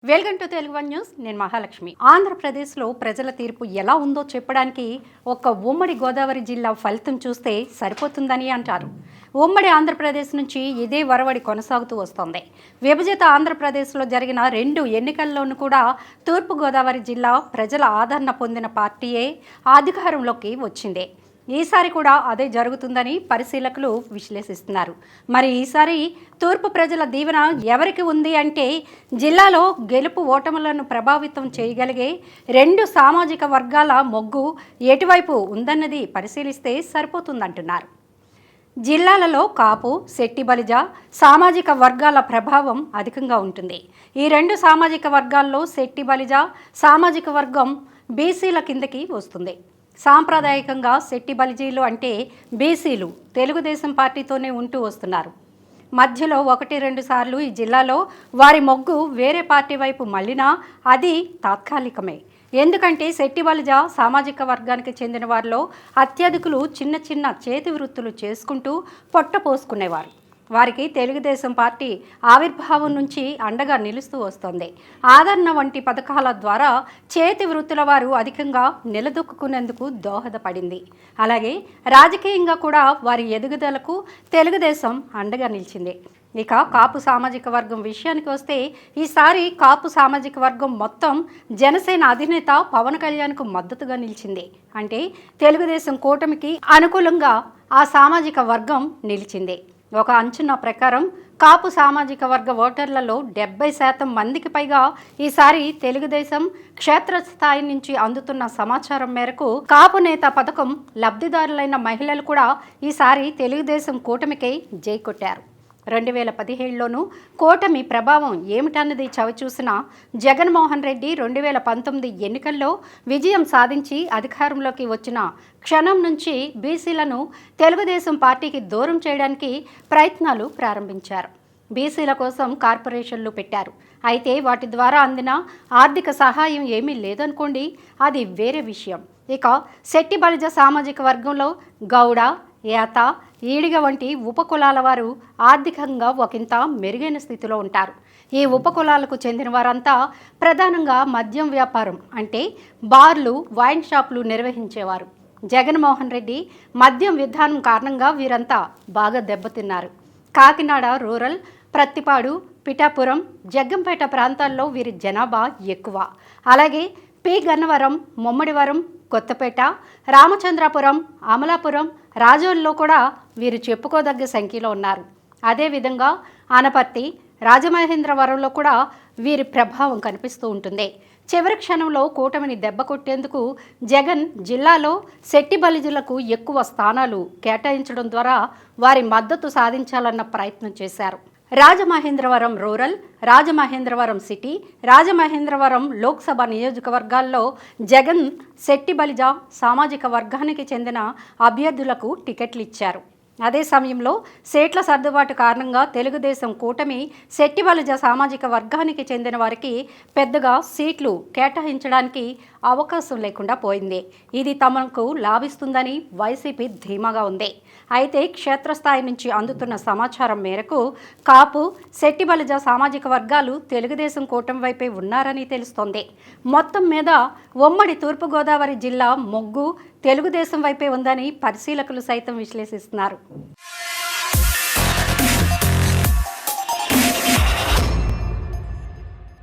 Welcome to Telugu one news. నేను మహాలక్ష్మి. ఆంధ్రప్రదేశ్లో ప్రజల తీర్పు ఎలా ఉందో చెప్పడానికి ఒక్క ఉమ్మడి గోదావరి జిల్లా ఫలితం చూస్తే సరిపోతుందని అంటారు. ఉమ్మడి ఆంధ్రప్రదేశ్ నుంచి ఇదే వరవడి కొనసాగుతూ వస్తోంది. విభజిత ఆంధ్రప్రదేశ్లో జరిగిన 2 ఎన్నికల్లోనూ కూడా తూర్పుగోదావరి జిల్లా ప్రజల ఆదరణ పొందిన పార్టీయే అధికారంలోకి వచ్చింది. ఈసారి కూడా అదే జరుగుతుందని పరిశీలకులు విశ్లేషిస్తున్నారు. మరి ఈసారి తూర్పు ప్రజల దీవెన ఎవరికి ఉంది అంటే జిల్లాలో గెలుపు ఓటములను ప్రభావితం చేయగలిగే 2 సామాజిక వర్గాల మొగ్గు ఎటువైపు ఉందన్నది పరిశీలిస్తే సరిపోతుందంటున్నారు. జిల్లాలలో కాపు, శెట్టి బలిజ సామాజిక వర్గాల ప్రభావం అధికంగా ఉంటుంది. ఈ 2 సామాజిక వర్గాల్లో శెట్టి బలిజ సామాజిక వర్గం బీసీల కిందకి వస్తుంది. సాంప్రదాయకంగా శెట్టి బలిజీలు అంటే బీసీలు తెలుగుదేశం పార్టీతోనే ఉంటూ వస్తున్నారు. మధ్యలో 1-2 సార్లు ఈ జిల్లాలో వారి మొగ్గు వేరే పార్టీ వైపు మళ్ళినా అది తాత్కాలికమే. ఎందుకంటే శెట్టి బలిజ సామాజిక వర్గానికి చెందిన వారిలో అత్యధికులు చిన్న చిన్న చేతి వృత్తులు చేసుకుంటూ పొట్ట పోసుకునేవారు. వారికి తెలుగుదేశం పార్టీ ఆవిర్భావం నుంచి అండగా నిలుస్తూ వస్తోంది. ఆదరణ వంటి పథకాల ద్వారా చేతి వృత్తుల వారు అధికంగా నిలదొక్కునేందుకు దోహదపడింది. అలాగే రాజకీయంగా కూడా వారి ఎదుగుదలకు తెలుగుదేశం అండగా నిలిచింది. ఇక కాపు సామాజిక వర్గం విషయానికి వస్తే ఈసారి కాపు సామాజిక వర్గం మొత్తం జనసేన అధినేత పవన్ కళ్యాణ్కు మద్దతుగా నిలిచింది. అంటే తెలుగుదేశం కూటమికి అనుకూలంగా ఆ సామాజిక వర్గం నిలిచింది. ఒక అంచనా ప్రకారం కాపు సామాజిక వర్గ ఓటర్లలో 70% మందికి పైగా ఈసారి తెలుగుదేశం క్షేత్రస్థాయి నుంచి అందుతున్న సమాచారం మేరకు కాపు నేత పథకం లబ్ధిదారులైన మహిళలు కూడా ఈసారి తెలుగుదేశం కూటమికై జై కొట్టారు. 2017లోనూ కూటమి ప్రభావం ఏమిటన్నది చవిచూసిన జగన్మోహన్ రెడ్డి 2019 ఎన్నికల్లో విజయం సాధించి అధికారంలోకి వచ్చిన క్షణం నుంచి బీసీలను తెలుగుదేశం పార్టీకి దూరం చేయడానికి ప్రయత్నాలు ప్రారంభించారు. బీసీల కోసం కార్పొరేషన్లు పెట్టారు. అయితే వాటి ద్వారా అందిన ఆర్థిక సహాయం ఏమీ లేదనుకోండి, అది వేరే విషయం. ఇక శెట్టి బలిజ సామాజిక వర్గంలో గౌడ, ఏత, ఈడిగ వంటి ఉపకులాల వారు ఆర్థికంగా ఒకంత మెరుగైన స్థితిలో ఉంటారు. ఈ ఉపకులాలకు చెందిన వారంతా ప్రధానంగా మద్యం వ్యాపారం అంటే బార్లు, వైన్ షాపులు నిర్వహించేవారు. జగన్మోహన్ రెడ్డి మద్యం విధానం కారణంగా వీరంతా బాగా దెబ్బతిన్నారు. కాకినాడ రూరల్, ప్రత్తిపాడు, పిఠాపురం, జగ్గంపేట ప్రాంతాల్లో వీరి జనాభా ఎక్కువ. అలాగే పి గన్నవరం, ముమ్మడివరం, కొత్తపేట, రామచంద్రాపురం, అమలాపురం, రాజోల్లో కూడా వీరు చెప్పుకోదగ్గ సంఖ్యలో ఉన్నారు. అదేవిధంగా ఆనపర్తి, రాజమహేంద్రవరంలో కూడా వీరి ప్రభావం కనిపిస్తూ ఉంటుంది. చివరి క్షణంలో కూటమిని దెబ్బ కొట్టేందుకు జగన్ జిల్లాలో శెట్టి బలిజులకు ఎక్కువ స్థానాలు కేటాయించడం ద్వారా వారి మద్దతు సాధించాలన్న ప్రయత్నం చేశారు. రాజమహేంద్రవరం రూరల్, రాజమహేంద్రవరం సిటీ, రాజమహేంద్రవరం లోక్సభ నియోజకవర్గాల్లో జగన్ శెట్టి బలిజ సామాజిక వర్గానికి చెందిన అభ్యర్థులకు టికెట్లు ఇచ్చారు. అదే సమయంలో సీట్ల సర్దుబాటు కారణంగా తెలుగుదేశం కూటమి శెట్టి బలిజ సామాజిక వర్గానికి చెందిన వారికి పెద్దగా సీట్లు కేటాయించడానికి అవకాశం లేకుండా పోయింది. ఇది తమకు లాభిస్తుందని వైసీపీ ధీమాగా ఉంది. అయితే క్షేత్రస్థాయి నుంచి అందుతున్న సమాచారం మేరకు కాపు, శెట్టి బలిజ సామాజిక వర్గాలు తెలుగుదేశం కూటమి వైపే ఉన్నారని తెలుస్తోంది. మొత్తం మీద ఉమ్మడి తూర్పుగోదావరి జిల్లా మొగ్గు తెలుగుదేశం వైపే ఉందని పరిశీలకులు సైతం విశ్లేషిస్తున్నారు.